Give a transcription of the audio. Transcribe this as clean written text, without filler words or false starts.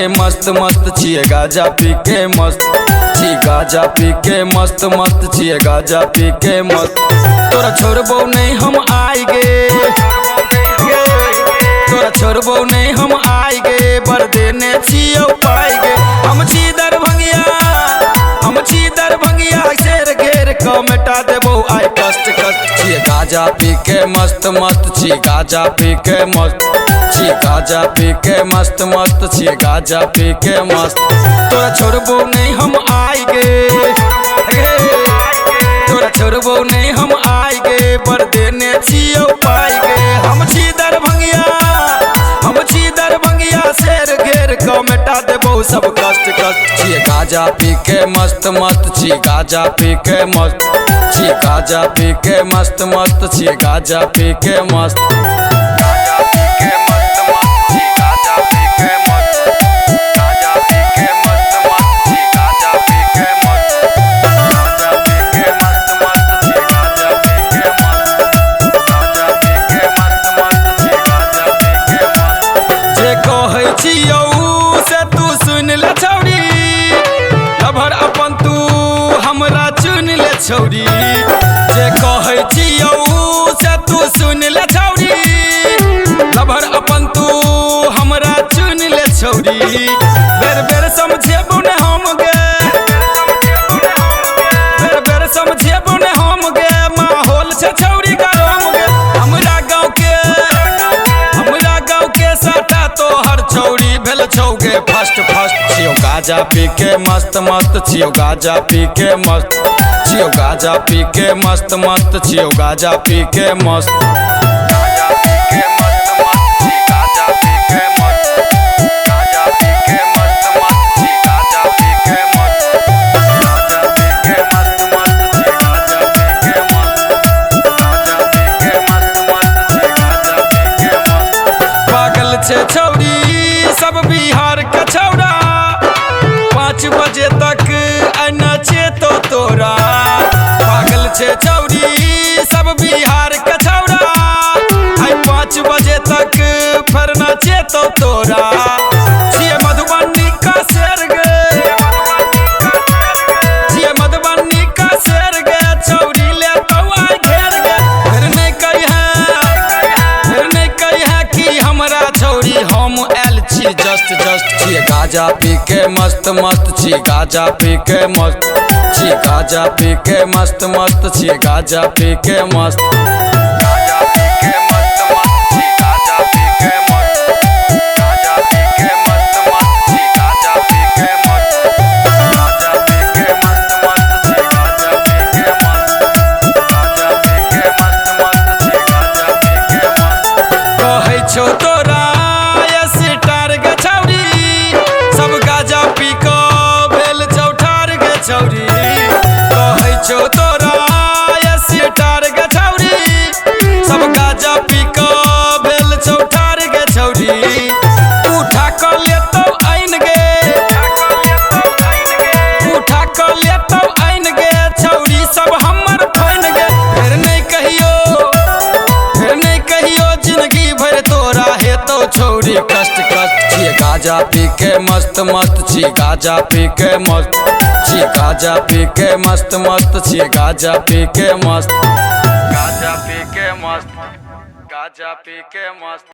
के मस्त मस्त छिए गाजा पी के मस्त छी गाजा पी के मस्त मस्त छिए गाजा पी के मस्त। तोरा छोड़बो नहीं हम आइ गे, तोरा छोड़बो नहीं हम आइ गे, बर देने छियो पाइ गे। हम छी दरभंगिया, हम छी दरभंगिया, शेर घेर क मिटा देबो आइ कष्ट कष्ट। छिए गाजा पी के मस्त मस्त छी गाजा पी के मस्त छी गाजा पी के मस्त मस्त छिए गाजा पी के मस्त। तोरा छोड़बो नहीं हम आइ गे, तोरा छोड़बो नहीं हम आइ गे, बर देने छियो पाइ गे। हम छी दरभंगिया, हम छी दरभंगिया, शेर घेर क मिटा देबो सब कष्ट कष्ट। छिए गाजा पी के मस्त मस्त छी गाजा पी के मस्त छी गाजा पी के मस्त मस्त छिए गाजा पी के मस्त। गाजा पी के मस्त मस्त छी गाजा पी के मस्त, गाजा पी के मस्त मस्त छी गाजा पी के मस्त, गाजा पी के मस्त मस्त छी गाजा पी के मस्त, गाजा पी के मस्त मस्त छी गाजा पी के मस्त। जे कहै छियौ से तू सुन ले छौरी, लभर अपन तू हमरा चुन ले छौरी। जे कहै छियौ से तू सुन ले छौरी, लभर अपन तू हमरा चुन ले छौरी। बेर बेर समझेबो ने हम गे, बेर बेर समझेबो ने हम गे, माहौल छै छौरी गरम गे। हमरा गाँव के साटा तोहर छौरी भेल छौ गे फर्स्ट फर्स्ट। छियौ गाजा पी के मस्त मस्त छियौ गाजा पी के मस्त छियौ गाजा पी के मस्त मस्त छियौ गाजा पी के मस्त। गाजा पी के मस्त मस्त छी गाजा पी के मस्त, गाजा पी के मस्त मस्त छी गाजा पी के मस्त, गाजा पी के मस्त मस्त छी गाजा पी के मस्त, गाजा पी के मस्त मस्त छी गाजा पी के मस्त। पागल छै छौरी सब बिहार के छौरा, 5 बजे तक आना चेतो तोरा। पागल छै छौरी सब बिहार के छौरा, आइ 5 बजे तक फरना चेतो तोरा। छिए मधुबनी का शेर गे, छिए मधुबनी का शेर गे, छौरी ले तो आइ घेर गे। फिर नहीं कहिए कि हमरा छौरी हम आयल छी जस्ट जस्ट। छिए गाजा पी के मस्त मस्त छी गाजा पी के मस्त छी गाजा पी के मस्त मस्त छिए गाजा पी के मस्त। गाजा पी के मस्त मस्त छी गाजा पी के मस्त, गाजा पी के मस्त मस्त छी गाजा पी के मस्त, गाजा पी के मस्त मस्त छी गाजा पी के मस्त, गाजा पी के मस्त मस्त छी गाजा पी के मस्त। कहै छौ तोरा स्टार गे छौरी, सब गाजा पी क भेल चौठार गे छौरी। कहै छौ तोरा स्टार गे छौरी, सब गाजा पी क भेल चौठार गे छौरी। उठा क लेतौ आइन गे, उठा क लेतौ आइन गे, छौरी सब हमर फाइन गे। फिर नहीं कहियो जिंदगी भर तोरा हेतौ छौरी कष्ट कष्ट। छिए गाजा पी के मस्त मस्त छी गाजा पी के मस्त छी गाजा पी के मस्त मस्त छिए गाजा पी के मस्त। गाजा पी के मस्त, गाजा पी के मस्त।